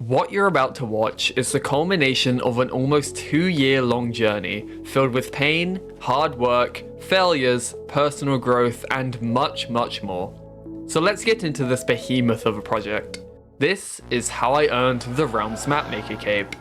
What you're about to watch is the culmination of an almost 2-year-long journey filled with pain, hard work, failures, personal growth, and much, much more. So let's get into this behemoth of a project. This is how I earned the Realms MapMaker cape.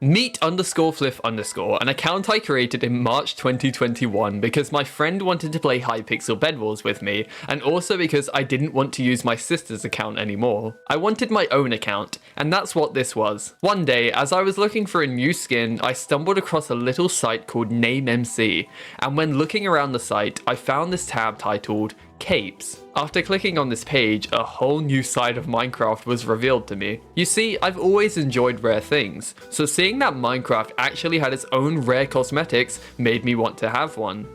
Meet_Fliff_, an account I created in March 2021 because my friend wanted to play Hypixel Bed Wars with me, and also because I didn't want to use my sister's account anymore. I wanted my own account, and that's what this was. One day, as I was looking for a new skin, I stumbled across a little site called NameMC, and when looking around the site, I found this tab titled Capes. After clicking on this page, a whole new side of Minecraft was revealed to me. You see, I've always enjoyed rare things, so seeing that Minecraft actually had its own rare cosmetics made me want to have one.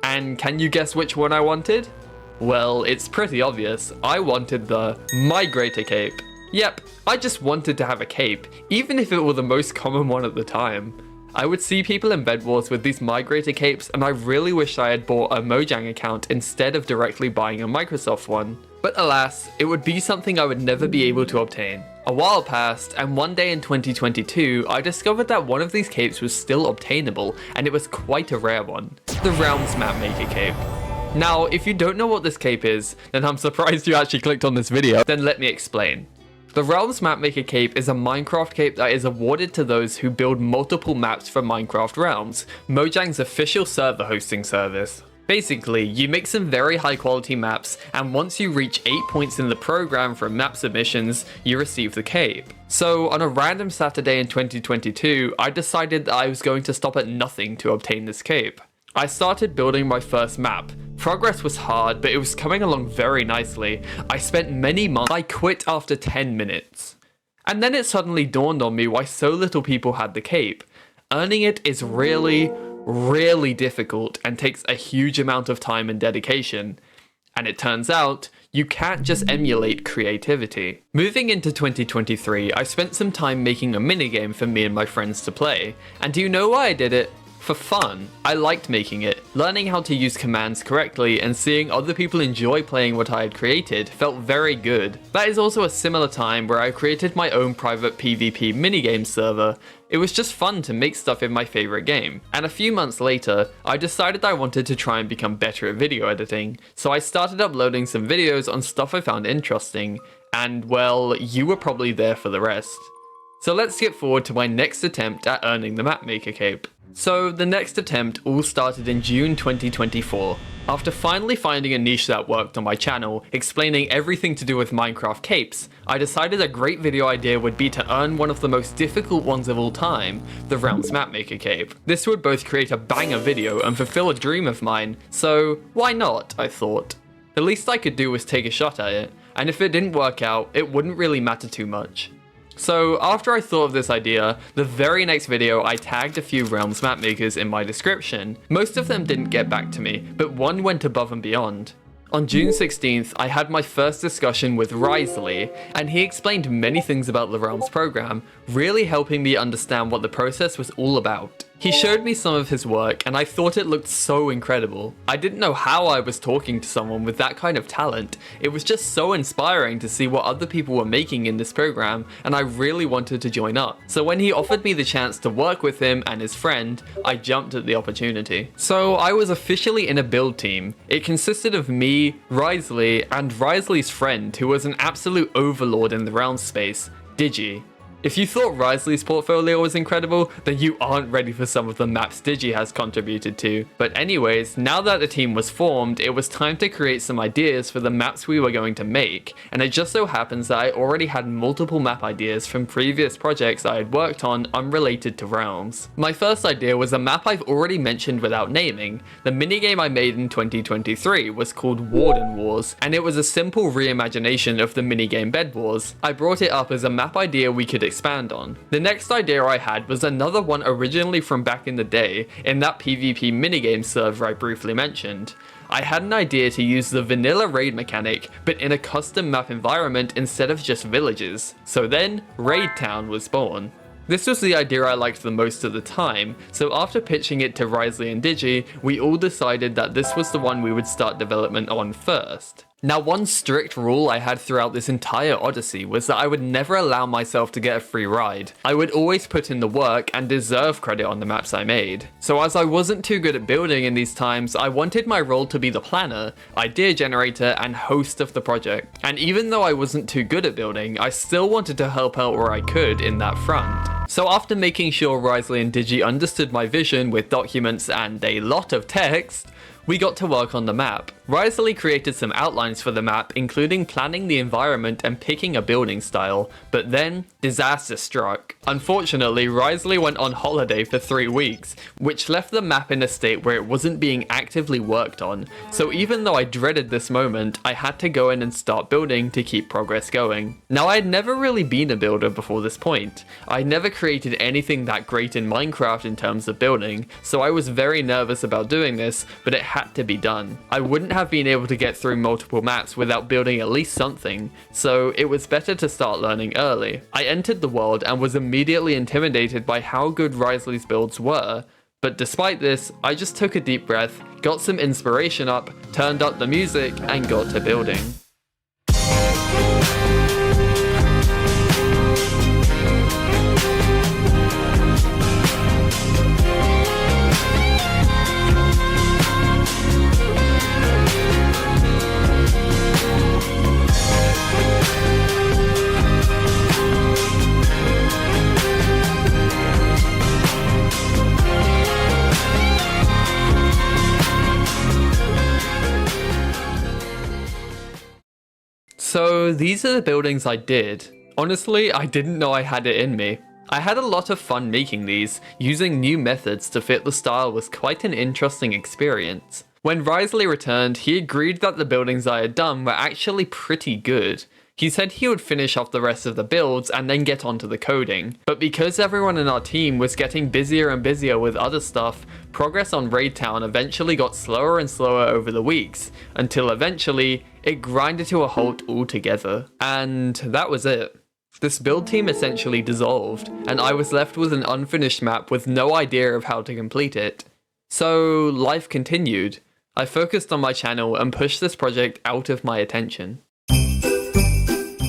And can you guess which one I wanted? Well, it's pretty obvious. I wanted the Migrator cape. Yep, I just wanted to have a cape, even if it were the most common one at the time. I would see people in Bed Wars with these Migrator capes, and I really wish I had bought a Mojang account instead of directly buying a Microsoft one. But alas, it would be something I would never be able to obtain. A while passed, and one day in 2022, I discovered that one of these capes was still obtainable, and it was quite a rare one. The Realms MapMaker cape. Now, if you don't know what this cape is, then I'm surprised you actually clicked on this video. Then let me explain. The Realms MapMaker cape is a Minecraft cape that is awarded to those who build multiple maps for Minecraft Realms, Mojang's official server hosting service. Basically, you make some very high quality maps, and once you reach 8 points in the program from map submissions, you receive the cape. So on a random Saturday in 2022, I decided that I was going to stop at nothing to obtain this cape. I started building my first map. Progress was hard, but it was coming along very nicely. I spent many months. I quit after 10 minutes. And then it suddenly dawned on me why so little people had the cape. Earning it is really difficult and takes a huge amount of time and dedication. And it turns out, you can't just emulate creativity. Moving into 2023, I spent some time making a minigame for me and my friends to play. And do you know why I did it? For fun. I liked making it. Learning how to use commands correctly and seeing other people enjoy playing what I had created felt very good. That is also a similar time where I created my own private PvP minigame server. It was just fun to make stuff in my favorite game. And a few months later, I decided I wanted to try and become better at video editing, so I started uploading some videos on stuff I found interesting, and well, you were probably there for the rest. So let's skip forward to my next attempt at earning the MapMaker cape. So the next attempt all started in June 2024. After finally finding a niche that worked on my channel, explaining everything to do with Minecraft capes, I decided a great video idea would be to earn one of the most difficult ones of all time, the Realms MapMaker cape. This would both create a banger video and fulfill a dream of mine, so why not, I thought. The least I could do was take a shot at it, and if it didn't work out, it wouldn't really matter too much. So after I thought of this idea, the very next video I tagged a few Realms mapmakers in my description. Most of them didn't get back to me, but one went above and beyond. On June 16th, I had my first discussion with Risley, and he explained many things about the Realms program, really helping me understand what the process was all about. He showed me some of his work, and I thought it looked so incredible. I didn't know how I was talking to someone with that kind of talent. It was just so inspiring to see what other people were making in this program, and I really wanted to join up. So when he offered me the chance to work with him and his friend, I jumped at the opportunity. So I was officially in a build team. It consisted of me, Risley, and Risley's friend, who was an absolute overlord in the Realms space, Digi. If you thought Risley's portfolio was incredible, then you aren't ready for some of the maps Digi has contributed to. But anyways, now that the team was formed, it was time to create some ideas for the maps we were going to make, and it just so happens that I already had multiple map ideas from previous projects I had worked on unrelated to Realms. My first idea was a map I've already mentioned without naming. The minigame I made in 2023 was called Warden Wars, and it was a simple reimagination of the minigame Bed Wars. I brought it up as a map idea we could expand on. The next idea I had was another one originally from back in the day, in that PvP minigame server I briefly mentioned. I had an idea to use the vanilla raid mechanic, but in a custom map environment instead of just villages. So then, Raid Town was born. This was the idea I liked the most at the time, so after pitching it to Risley and Digi, we all decided that this was the one we would start development on first. Now, one strict rule I had throughout this entire odyssey was that I would never allow myself to get a free ride. I would always put in the work and deserve credit on the maps I made. So as I wasn't too good at building in these times, I wanted my role to be the planner, idea generator, and host of the project. And even though I wasn't too good at building, I still wanted to help out where I could in that front. So after making sure Risley and Digi understood my vision with documents and a lot of text, we got to work on the map. Risley created some outlines for the map, including planning the environment and picking a building style, but then disaster struck. Unfortunately, Risley went on holiday for 3 weeks, which left the map in a state where it wasn't being actively worked on, so even though I dreaded this moment, I had to go in and start building to keep progress going. Now, I had never really been a builder before this point. I never created anything that great in Minecraft in terms of building, so I was very nervous about doing this, but it had to be done. I wouldn't have been able to get through multiple maps without building at least something, so it was better to start learning early. I entered the world and was immediately intimidated by how good Risley's builds were, but despite this, I just took a deep breath, got some inspiration up, turned up the music, and got to building. So these are the buildings I did. Honestly, I didn't know I had it in me. I had a lot of fun making these. Using new methods to fit the style was quite an interesting experience. When Risley returned, he agreed that the buildings I had done were actually pretty good. He said he would finish off the rest of the builds and then get onto the coding. But because everyone in our team was getting busier and busier with other stuff, progress on Raid Town eventually got slower and slower over the weeks, until eventually, it grinded to a halt altogether. And that was it. This build team essentially dissolved, and I was left with an unfinished map with no idea of how to complete it. So life continued. I focused on my channel and pushed this project out of my attention.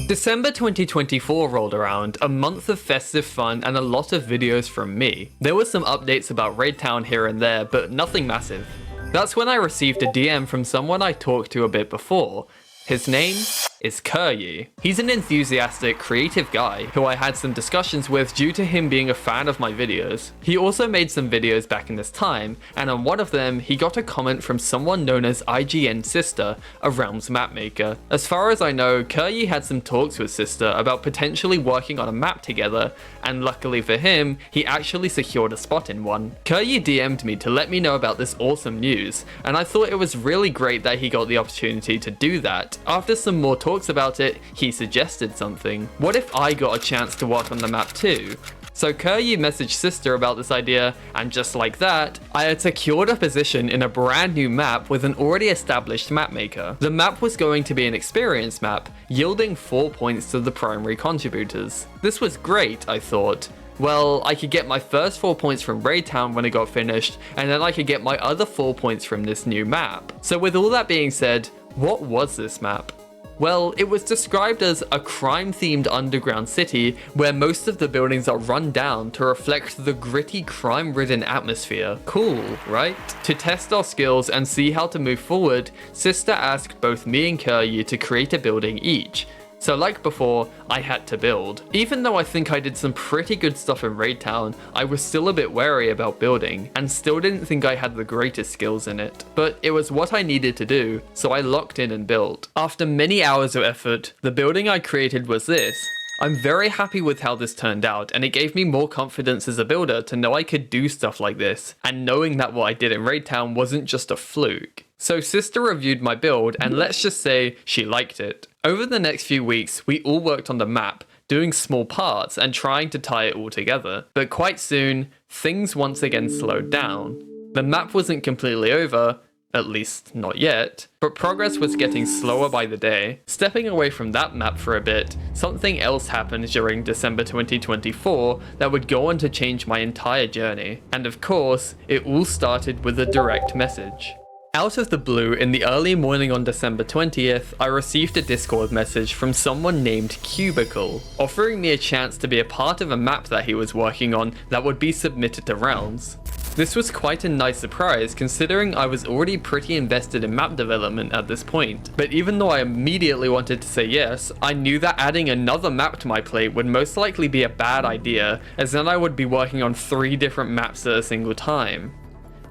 December 2024 rolled around, a month of festive fun and a lot of videos from me. There were some updates about Raid Town here and there, but nothing massive. That's when I received a DM from someone I talked to a bit before. His name is Kuryi. He's an enthusiastic, creative guy who I had some discussions with due to him being a fan of my videos. He also made some videos back in this time, and on one of them, he got a comment from someone known as IGN Sister, a Realms MapMaker. As far as I know, Kuryi had some talks with Sister about potentially working on a map together, and luckily for him, he actually secured a spot in one. Kuryi DM'd me to let me know about this awesome news, and I thought it was really great that he got the opportunity to do that. After some more talks about it, he suggested something. What if I got a chance to work on the map too? So Kuryi messaged Sister about this idea, and just like that, I had secured a position in a brand new map with an already established mapmaker. The map was going to be an experience map, yielding 4 points to the primary contributors. This was great, I thought. Well, I could get my first 4 points from Raid Town when it got finished, and then I could get my other 4 points from this new map. So with all that being said, what was this map? Well, it was described as a crime-themed underground city where most of the buildings are run down to reflect the gritty, crime-ridden atmosphere. Cool, right? To test our skills and see how to move forward, Sister asked both me and Kuryi to create a building each. So like before, I had to build. Even though I think I did some pretty good stuff in Raid Town, I was still a bit wary about building, and still didn't think I had the greatest skills in it. But it was what I needed to do, so I locked in and built. After many hours of effort, the building I created was this. I'm very happy with how this turned out, and it gave me more confidence as a builder to know I could do stuff like this, and knowing that what I did in Raid Town wasn't just a fluke. So Sister reviewed my build, and let's just say she liked it. Over the next few weeks, we all worked on the map, doing small parts and trying to tie it all together. But quite soon, things once again slowed down. The map wasn't completely over, at least not yet, but progress was getting slower by the day. Stepping away from that map for a bit, something else happened during December 2024 that would go on to change my entire journey. And of course, it all started with a direct message. Out of the blue, in the early morning on December 20th, I received a Discord message from someone named Cubicle, offering me a chance to be a part of a map that he was working on that would be submitted to Realms. This was quite a nice surprise considering I was already pretty invested in map development at this point, but even though I immediately wanted to say yes, I knew that adding another map to my plate would most likely be a bad idea, as then I would be working on 3 different maps at a single time.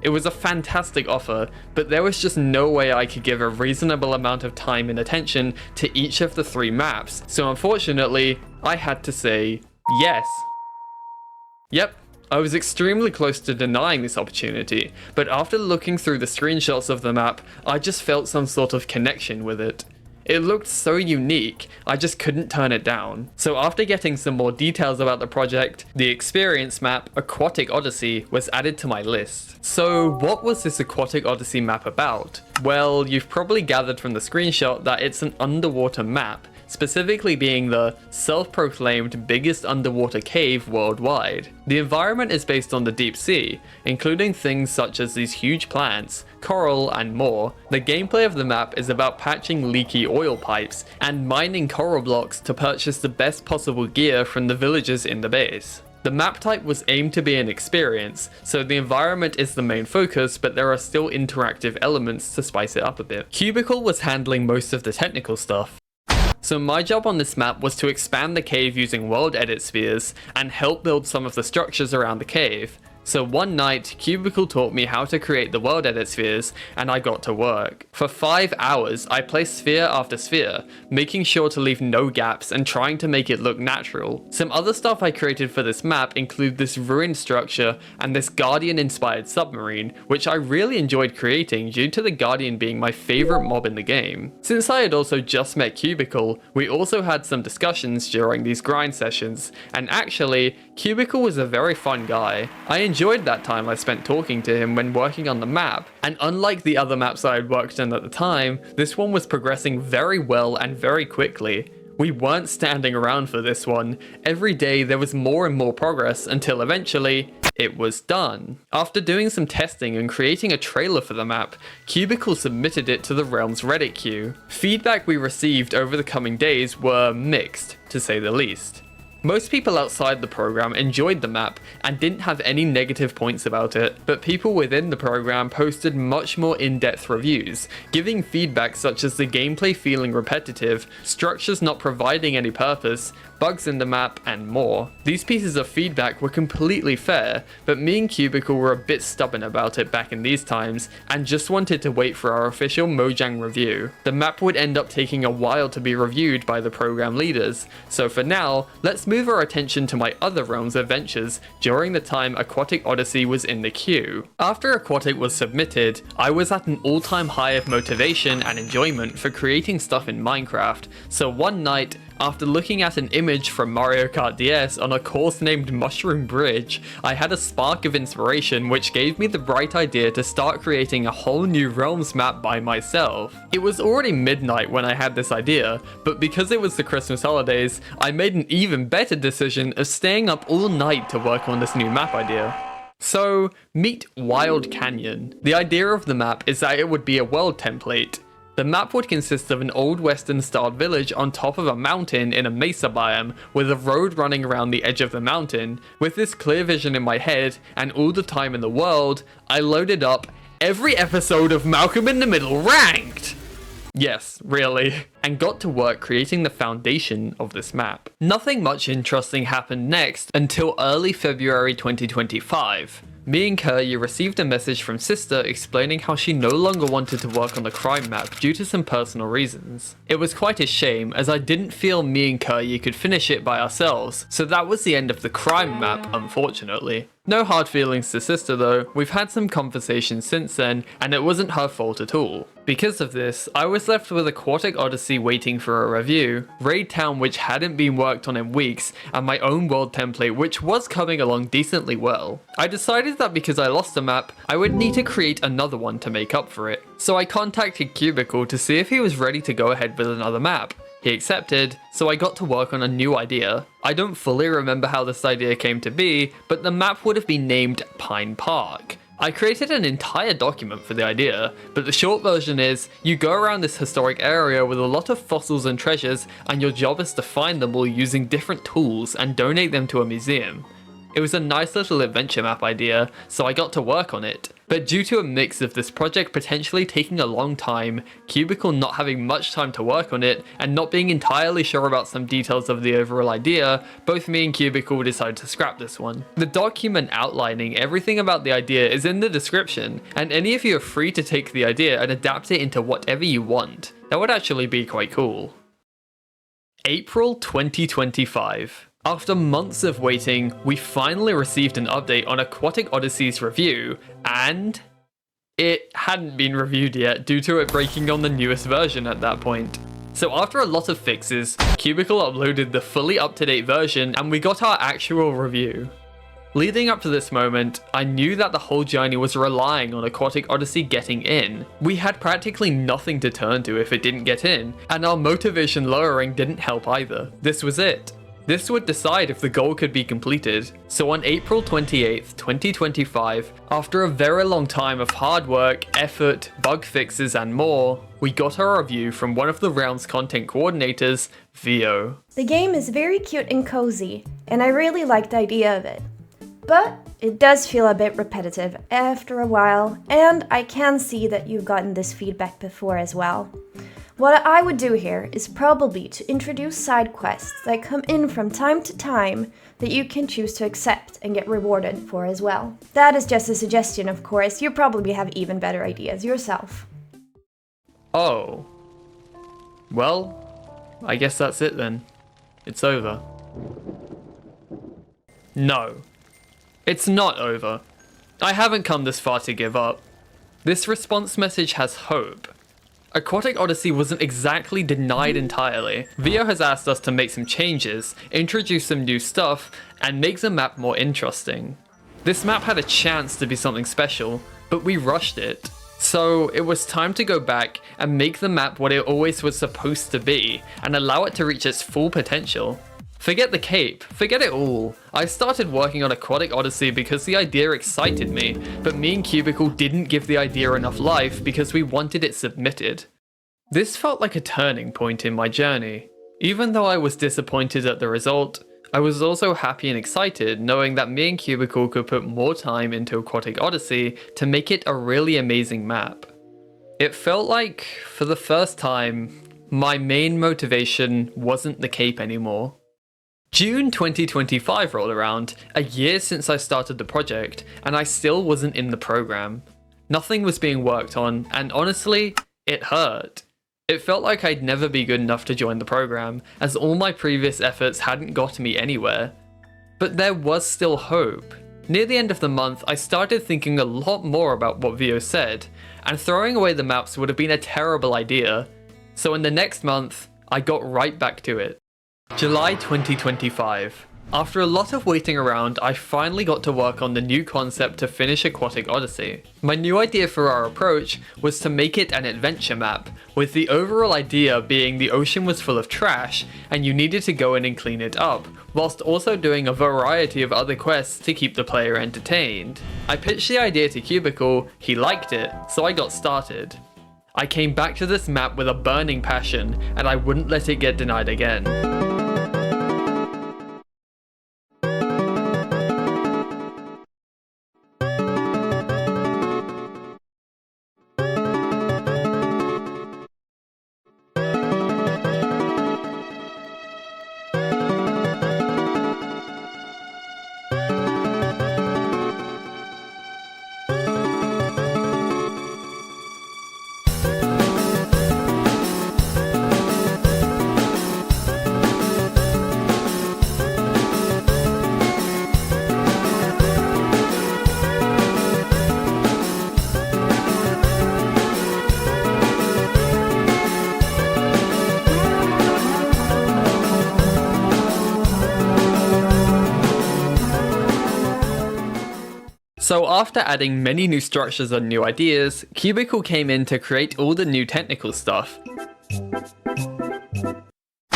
It was a fantastic offer, but there was just no way I could give a reasonable amount of time and attention to each of the 3 maps, so unfortunately, I had to say yes. Yep, I was extremely close to denying this opportunity, but after looking through the screenshots of the map, I just felt some sort of connection with it. It looked so unique, I just couldn't turn it down. So after getting some more details about the project, the experience map, Aquatic Odyssey, was added to my list. So what was this Aquatic Odyssey map about? Well, you've probably gathered from the screenshot that it's an underwater map, specifically being the self-proclaimed biggest underwater cave worldwide. The environment is based on the deep sea, including things such as these huge plants, coral, and more. The gameplay of the map is about patching leaky oil pipes and mining coral blocks to purchase the best possible gear from the villagers in the base. The map type was aimed to be an experience, so the environment is the main focus, but there are still interactive elements to spice it up a bit. Cubicle was handling most of the technical stuff. So my job on this map was to expand the cave using world edit spheres and help build some of the structures around the cave. So one night, Cubicle taught me how to create the world edit spheres, and I got to work. For 5 hours, I placed sphere after sphere, making sure to leave no gaps and trying to make it look natural. Some other stuff I created for this map include this ruined structure and this Guardian-inspired submarine, which I really enjoyed creating due to the Guardian being my favorite mob in the game. Since I had also just met Cubicle, we also had some discussions during these grind sessions, and actually, Cubicle was a very fun guy. I enjoyed that time I spent talking to him when working on the map, and unlike the other maps I had worked on at the time, this one was progressing very well and very quickly. We weren't standing around for this one. Every day there was more and more progress until eventually, it was done. After doing some testing and creating a trailer for the map, Cubicle submitted it to the Realms Reddit queue. Feedback we received over the coming days were mixed, to say the least. Most people outside the program enjoyed the map and didn't have any negative points about it, but people within the program posted much more in-depth reviews, giving feedback such as the gameplay feeling repetitive, structures not providing any purpose, bugs in the map, and more. These pieces of feedback were completely fair, but me and Cubicle were a bit stubborn about it back in these times, and just wanted to wait for our official Mojang review. The map would end up taking a while to be reviewed by the program leaders, so for now, let's move our attention to my other Realms adventures during the time Aquatic Odyssey was in the queue. After Aquatic was submitted, I was at an all-time high of motivation and enjoyment for creating stuff in Minecraft, so one night, after looking at an image from Mario Kart DS on a course named Mushroom Bridge, I had a spark of inspiration which gave me the bright idea to start creating a whole new Realms map by myself. It was already midnight when I had this idea, but because it was the Christmas holidays, I made an even better decision of staying up all night to work on this new map idea. So, meet Wild Canyon. The idea of the map is that it would be a world template. The map would consist of an old western-styled village on top of a mountain in a mesa biome with a road running around the edge of the mountain. With this clear vision in my head and all the time in the world, I loaded up every episode of Malcolm in the Middle Ranked! Yes, really. And got to work creating the foundation of this map. Nothing much interesting happened next until early February 2025. Me and Kuryi received a message from Sister explaining how she no longer wanted to work on the crime map due to some personal reasons. It was quite a shame as I didn't feel me and Kuryi could finish it by ourselves, so that was the end of the crime map, unfortunately. No hard feelings to Sister though, we've had some conversations since then, and it wasn't her fault at all. Because of this, I was left with Aquatic Odyssey waiting for a review, Raid Town which hadn't been worked on in weeks, and my own world template which was coming along decently well. I decided that because I lost a map, I would need to create another one to make up for it. So I contacted Cubicle to see if he was ready to go ahead with another map. He accepted, so I got to work on a new idea. I don't fully remember how this idea came to be, but the map would have been named Pine Park. I created an entire document for the idea, but the short version is, you go around this historic area with a lot of fossils and treasures, and your job is to find them all using different tools and donate them to a museum. It was a nice little adventure map idea, so I got to work on it. But due to a mix of this project potentially taking a long time, Cubicle not having much time to work on it, and not being entirely sure about some details of the overall idea, both me and Cubicle decided to scrap this one. The document outlining everything about the idea is in the description, and any of you are free to take the idea and adapt it into whatever you want. That would actually be quite cool. April 2025. After months of waiting, we finally received an update on Aquatic Odyssey's review, and it hadn't been reviewed yet due to it breaking on the newest version at that point. So after a lot of fixes, Cubicle uploaded the fully up-to-date version and we got our actual review. Leading up to this moment, I knew that the whole journey was relying on Aquatic Odyssey getting in. We had practically nothing to turn to if it didn't get in, and our motivation lowering didn't help either. This was it. This would decide if the goal could be completed. So on April 28th, 2025, after a very long time of hard work, effort, bug fixes and more, we got our review from one of the realm's content coordinators, Vio. The game is very cute and cozy, and I really like the idea of it. But it does feel a bit repetitive after a while, and I can see that you've gotten this feedback before as well. What I would do here is probably to introduce side quests that come in from time to time that you can choose to accept and get rewarded for as well. That is just a suggestion, of course. You probably have even better ideas yourself. Oh. Well, I guess that's it then. It's over. No. It's not over. I haven't come this far to give up. This response message has hope. Aquatic Odyssey wasn't exactly denied entirely. Vio has asked us to make some changes, introduce some new stuff, and make the map more interesting. This map had a chance to be something special, but we rushed it. So it was time to go back and make the map what it always was supposed to be, and allow it to reach its full potential. Forget the cape, forget it all. I started working on Aquatic Odyssey because the idea excited me, but me and Cubicle didn't give the idea enough life because we wanted it submitted. This felt like a turning point in my journey. Even though I was disappointed at the result, I was also happy and excited knowing that me and Cubicle could put more time into Aquatic Odyssey to make it a really amazing map. It felt like, for the first time, my main motivation wasn't the cape anymore. June 2025 rolled around, a year since I started the project, and I still wasn't in the program. Nothing was being worked on, and honestly, it hurt. It felt like I'd never be good enough to join the program, as all my previous efforts hadn't got me anywhere. But there was still hope. Near the end of the month, I started thinking a lot more about what Vio said, and throwing away the maps would have been a terrible idea. So in the next month, I got right back to it. July 2025. After a lot of waiting around, I finally got to work on the new concept to finish Aquatic Odyssey. My new idea for our approach was to make it an adventure map, with the overall idea being the ocean was full of trash and you needed to go in and clean it up, whilst also doing a variety of other quests to keep the player entertained. I pitched the idea to Cubicle, he liked it, so I got started. I came back to this map with a burning passion, and I wouldn't let it get denied again. So after adding many new structures and new ideas, Cubicle came in to create all the new technical stuff.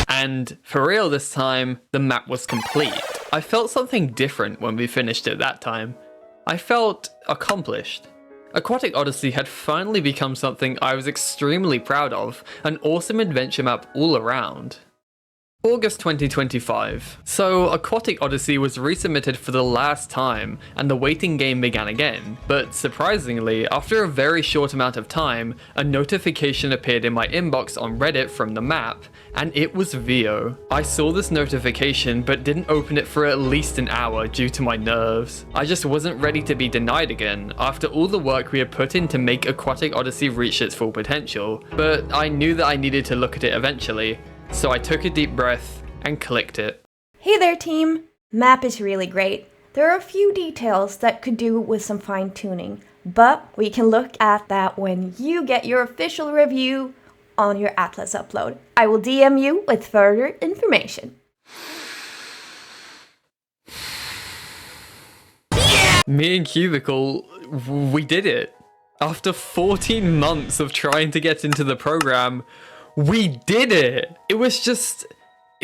And for real this time, the map was complete. I felt something different when we finished it that time. I felt accomplished. Aquatic Odyssey had finally become something I was extremely proud of, an awesome adventure map all around. August 2025. So, Aquatic Odyssey was resubmitted for the last time, and the waiting game began again. But surprisingly, after a very short amount of time, a notification appeared in my inbox on Reddit from the map, and it was Vio. I saw this notification, but didn't open it for at least an hour due to my nerves. I just wasn't ready to be denied again, after all the work we had put in to make Aquatic Odyssey reach its full potential. But I knew that I needed to look at it eventually. So I took a deep breath and clicked it. Hey there, team! Map is really great. There are a few details that could do with some fine tuning, but we can look at that when you get your official review on your Atlas upload. I will DM you with further information. Me and Cubicle, we did it. After 14 months of trying to get into the program, we did it! It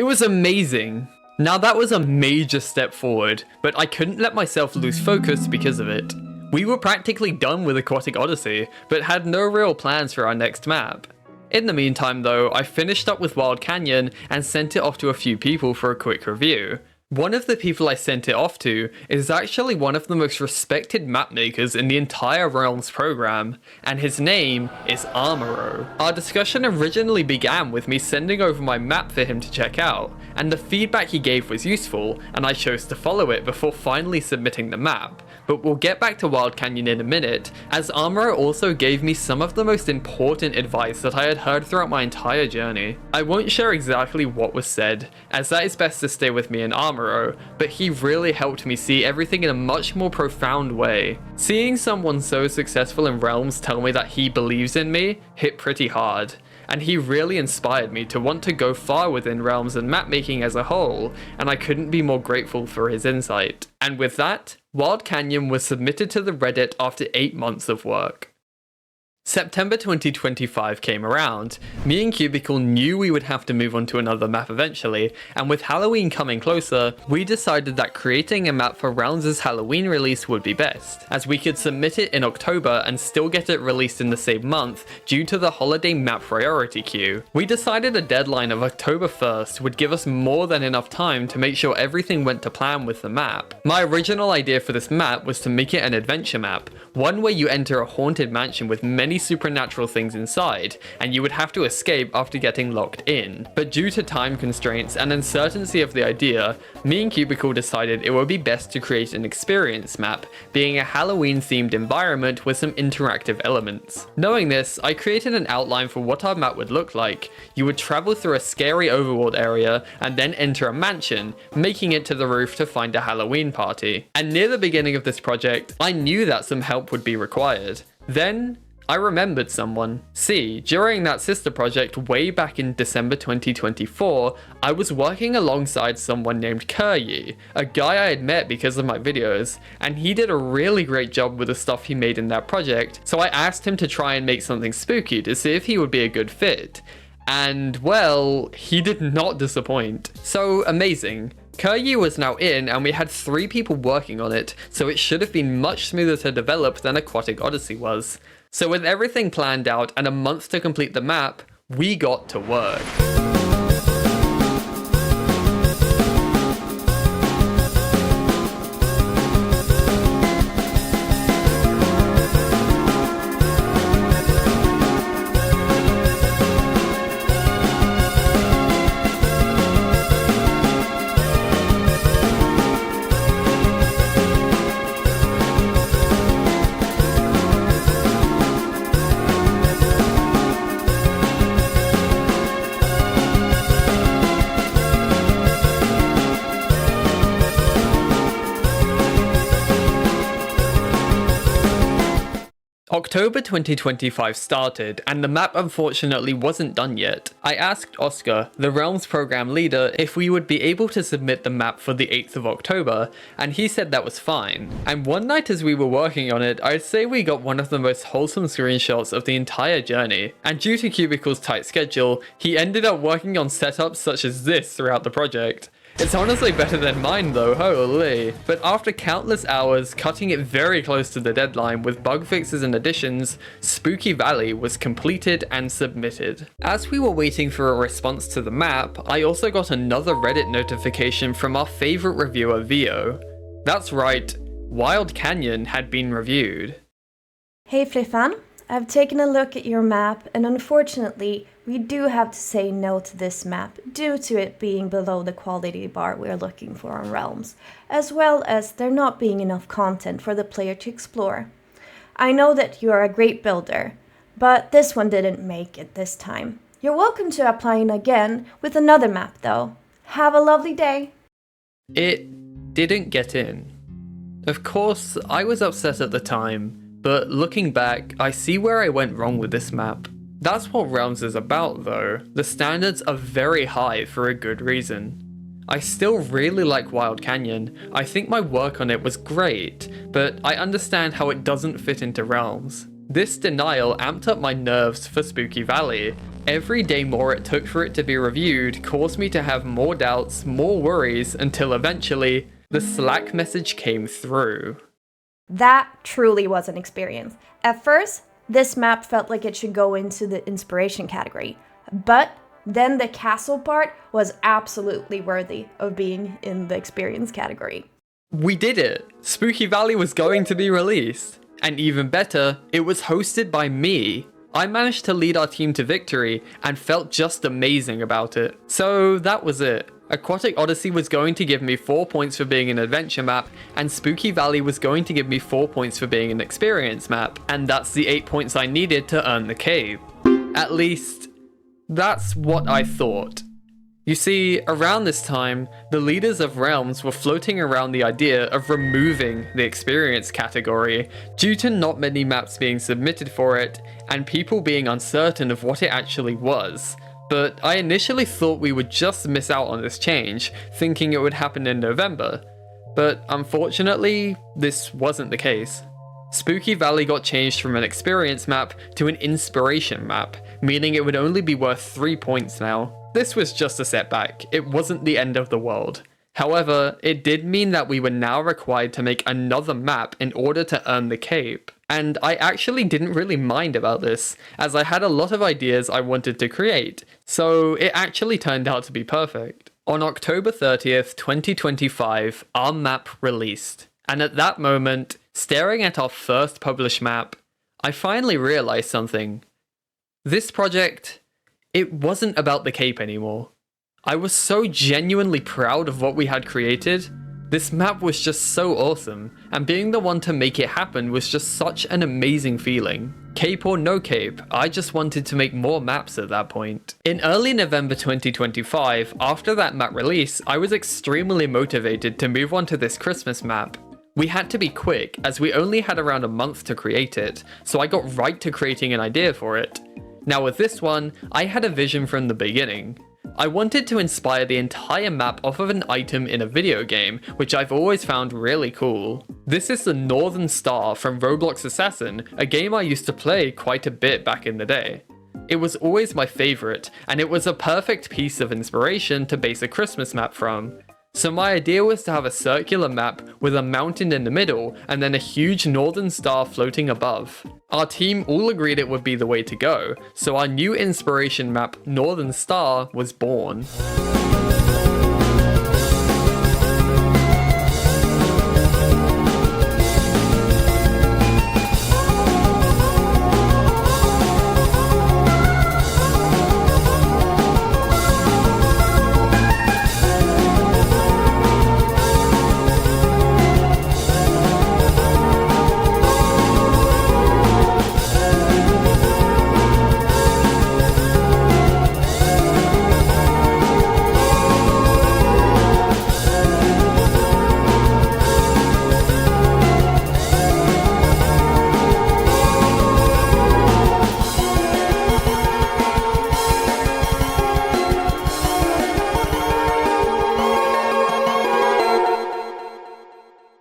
was amazing. Now that was a major step forward, but I couldn't let myself lose focus because of it. We were practically done with Aquatic Odyssey, but had no real plans for our next map. In the meantime though, I finished up with Wild Canyon and sent it off to a few people for a quick review. One of the people I sent it off to is actually one of the most respected mapmakers in the entire Realms program, and his name is Armoro. Our discussion originally began with me sending over my map for him to check out, and the feedback he gave was useful, and I chose to follow it before finally submitting the map. But we'll get back to Wild Canyon in a minute, as Armoro also gave me some of the most important advice that I had heard throughout my entire journey. I won't share exactly what was said, as that is best to stay with me and Armoro, but he really helped me see everything in a much more profound way. Seeing someone so successful in Realms tell me that he believes in me hit pretty hard. And he really inspired me to want to go far within Realms and mapmaking as a whole, and I couldn't be more grateful for his insight. And with that, Wild Canyon was submitted to the Reddit after 8 months of work. September 2025 came around. Me and Cubicle knew we would have to move on to another map eventually, and with Halloween coming closer, we decided that creating a map for Realms' Halloween release would be best, as we could submit it in October and still get it released in the same month due to the holiday map priority queue. We decided a deadline of October 1st would give us more than enough time to make sure everything went to plan with the map. My original idea for this map was to make it an adventure map, one where you enter a haunted mansion with many supernatural things inside, and you would have to escape after getting locked in. But due to time constraints and uncertainty of the idea, me and Cubicle decided it would be best to create an experience map, being a Halloween themed environment with some interactive elements. Knowing this, I created an outline for what our map would look like. You would travel through a scary overworld area and then enter a mansion, making it to the roof to find a Halloween party. And near the beginning of this project, I knew that some help would be required. Then I remembered someone. See, during that sister project way back in December 2024, I was working alongside someone named Kuryi, a guy I had met because of my videos, and he did a really great job with the stuff he made in that project, so I asked him to try and make something spooky to see if he would be a good fit. And well, he did not disappoint. So amazing. Kuryi was now in, and we had 3 people working on it, so it should have been much smoother to develop than Aquatic Odyssey was. So with everything planned out and a month to complete the map, we got to work. October 2025 started, and the map unfortunately wasn't done yet. I asked Oskar, the Realms program leader, if we would be able to submit the map for the 8th of October, and he said that was fine. And one night as we were working on it, I'd say we got one of the most wholesome screenshots of the entire journey. And due to Cubicle's tight schedule, he ended up working on setups such as this throughout the project. It's honestly better than mine though, holy. But after countless hours, cutting it very close to the deadline with bug fixes and additions, Spooky Valley was completed and submitted. As we were waiting for a response to the map, I also got another Reddit notification from our favorite reviewer, Vio. That's right, Wild Canyon had been reviewed. Hey Fliffan, I've taken a look at your map, and unfortunately, we do have to say no to this map due to it being below the quality bar we're looking for on Realms, as well as there not being enough content for the player to explore. I know that you are a great builder, but this one didn't make it this time. You're welcome to applying again with another map though. Have a lovely day! It didn't get in. Of course, I was upset at the time, but looking back, I see where I went wrong with this map. That's what Realms is about though. The standards are very high for a good reason. I still really like Wild Canyon. I think my work on it was great, but I understand how it doesn't fit into Realms. This denial amped up my nerves for Spooky Valley. Every day more it took for it to be reviewed caused me to have more doubts, more worries, until eventually, the Slack message came through. That truly was an experience. At first, this map felt like it should go into the inspiration category, but then the castle part was absolutely worthy of being in the experience category. We did it! Spooky Valley was going to be released. And even better, it was hosted by me. I managed to lead our team to victory and felt just amazing about it. So that was it. Aquatic Odyssey was going to give me 4 points for being an adventure map, and Spooky Valley was going to give me 4 points for being an experience map, and that's the 8 points I needed to earn the cape. At least, that's what I thought. You see, around this time, the leaders of Realms were floating around the idea of removing the experience category due to not many maps being submitted for it, and people being uncertain of what it actually was. But I initially thought we would just miss out on this change, thinking it would happen in November. But unfortunately, this wasn't the case. Spooky Valley got changed from an experience map to an inspiration map, meaning it would only be worth 3 points now. This was just a setback, it wasn't the end of the world. However, it did mean that we were now required to make another map in order to earn the cape. And I actually didn't really mind about this, as I had a lot of ideas I wanted to create, so it actually turned out to be perfect. On October 30th, 2025, our map released. And at that moment, staring at our first published map, I finally realized something. This project, it wasn't about the cape anymore. I was so genuinely proud of what we had created. This map was just so awesome, and being the one to make it happen was just such an amazing feeling. Cape or no cape, I just wanted to make more maps at that point. In early November 2025, after that map release, I was extremely motivated to move on to this Christmas map. We had to be quick, as we only had around a month to create it, so I got right to creating an idea for it. Now with this one, I had a vision from the beginning. I wanted to inspire the entire map off of an item in a video game, which I've always found really cool. This is the Northern Star from Roblox Assassin, a game I used to play quite a bit back in the day. It was always my favorite, and it was a perfect piece of inspiration to base a Christmas map from. So my idea was to have a circular map with a mountain in the middle and then a huge northern star floating above. Our team all agreed it would be the way to go, so our new inspiration map, Northern Star, was born.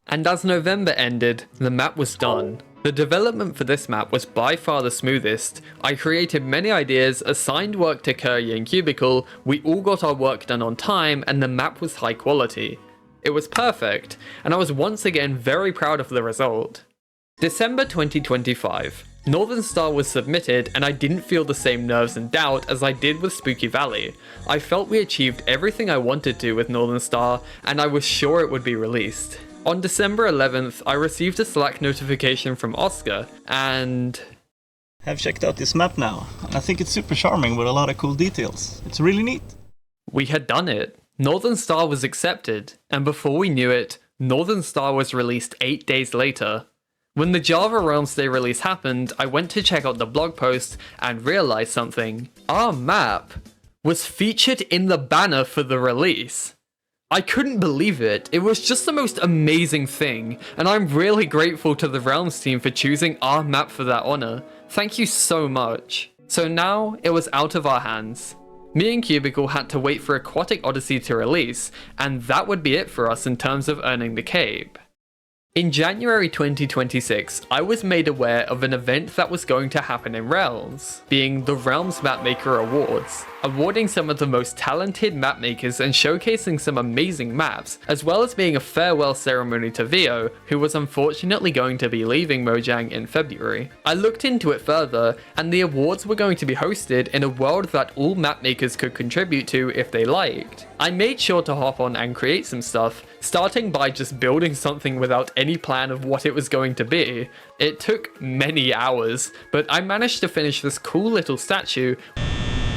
And as November ended, the map was done. The development for this map was by far the smoothest. I created many ideas, assigned work to Kuryi and Cubicle, we all got our work done on time, and the map was high quality. It was perfect, and I was once again very proud of the result. December 2025. Northern Star was submitted, and I didn't feel the same nerves and doubt as I did with Spooky Valley. I felt we achieved everything I wanted to with Northern Star, and I was sure it would be released. On December 11th, I received a Slack notification from Oskar, and Have checked out this map now, and I think it's super charming with a lot of cool details. It's really neat. we had done it. Northern Star was accepted, and before we knew it, Northern Star was released 8 days later. When the Java Realms Day release happened, I went to check out the blog post and realized something. Our map was featured in the banner for the release. I couldn't believe it. It was just the most amazing thing, and I'm really grateful to the Realms team for choosing our map for that honor. Thank you so much. So now it was out of our hands. Me and Cubicle had to wait for Aquatic Odyssey to release, and that would be it for us in terms of earning the cape. In January 2026, I was made aware of an event that was going to happen in Realms, being the Realms MapMaker Awards, awarding some of the most talented mapmakers and showcasing some amazing maps, as well as being a farewell ceremony to Vio, who was unfortunately going to be leaving Mojang in February. I looked into it further, and the awards were going to be hosted in a world that all mapmakers could contribute to if they liked. I made sure to hop on and create some stuff, starting by just building something without any plan of what it was going to be. It took many hours, but I managed to finish this cool little statue,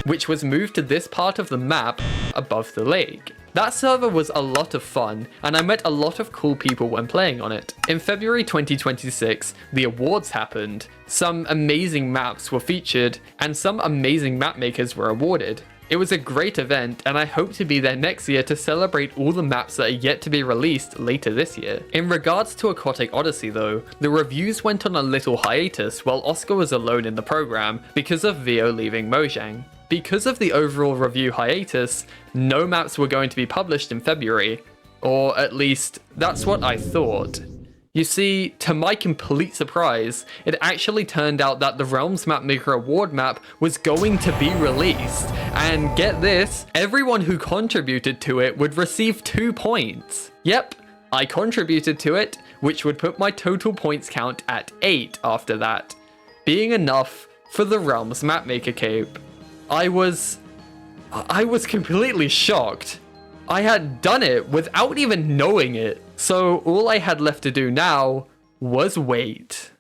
which was moved to this part of the map above the lake. That server was a lot of fun, and I met a lot of cool people when playing on it. In February 2026, the awards happened, some amazing maps were featured, and some amazing mapmakers were awarded. It was a great event, and I hope to be there next year to celebrate all the maps that are yet to be released later this year. In regards to Aquatic Odyssey though, the reviews went on a little hiatus while Oskar was alone in the program because of Vio leaving Mojang. Because of the overall review hiatus, no maps were going to be published in February, or at least that's what I thought. You see, to my complete surprise, it actually turned out that the Realms MapMaker Award map was going to be released. And get this, everyone who contributed to it would receive 2 points. Yep, I contributed to it, which would put my total points count at 8 after that, being enough for the Realms MapMaker cape. I was completely shocked. I had done it without even knowing it. So all I had left to do now was wait.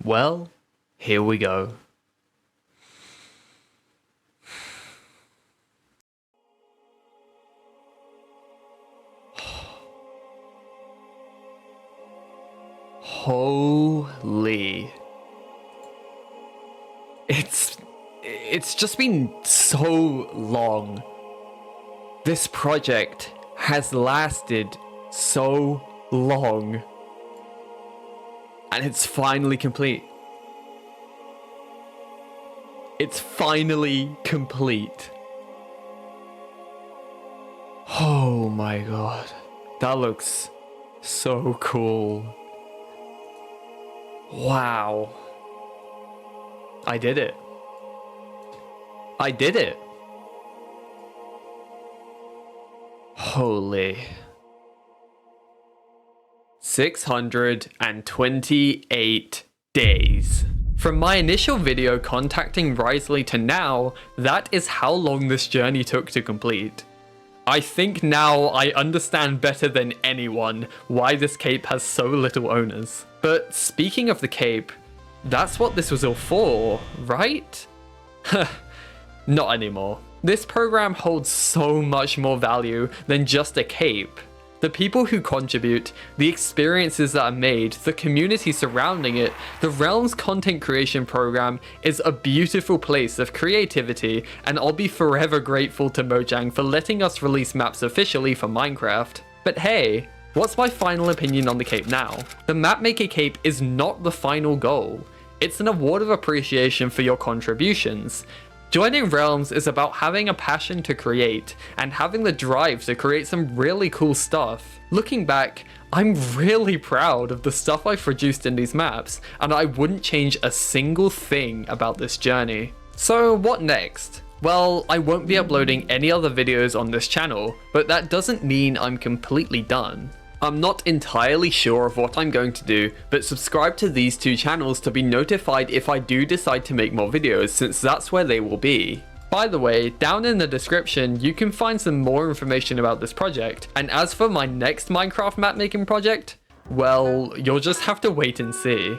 Well, here we go. Holy. It's just been so long. This project has lasted so long. And it's finally complete. It's finally complete. Oh my god. That looks so cool. Wow. I did it. I did it. Holy. 628 days. From my initial video contacting Risley to now, that is how long this journey took to complete. I think now I understand better than anyone why this cape has so little owners. But speaking of the cape, that's what this was all for, right? Not anymore. This program holds so much more value than just a cape. The people who contribute, the experiences that are made, the community surrounding it, the Realms content creation program is a beautiful place of creativity, and I'll be forever grateful to Mojang for letting us release maps officially for Minecraft. But hey, what's my final opinion on the cape now? The MapMaker cape is not the final goal. It's an award of appreciation for your contributions. Joining Realms is about having a passion to create and having the drive to create some really cool stuff. Looking back, I'm really proud of the stuff I've produced in these maps, and I wouldn't change a single thing about this journey. So what next? Well, I won't be uploading any other videos on this channel, but that doesn't mean I'm completely done. I'm not entirely sure of what I'm going to do, but subscribe to these two channels to be notified if I do decide to make more videos, since that's where they will be. By the way, down in the description you can find some more information about this project, and as for my next Minecraft map making project, well, you'll just have to wait and see.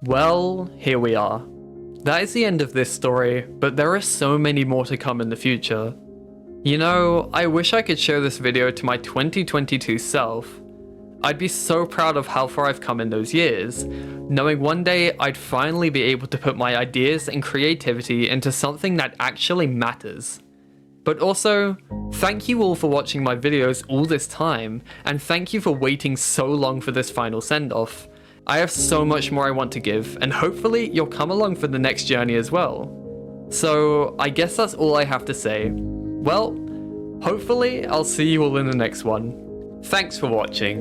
Well, here we are. That is the end of this story, but there are so many more to come in the future. You know, I wish I could show this video to my 2022 self. I'd be so proud of how far I've come in those years, knowing one day I'd finally be able to put my ideas and creativity into something that actually matters. But also, thank you all for watching my videos all this time, and thank you for waiting so long for this final send-off. I have so much more I want to give, and hopefully you'll come along for the next journey as well. So I guess that's all I have to say. Well, hopefully I'll see you all in the next one. Thanks for watching.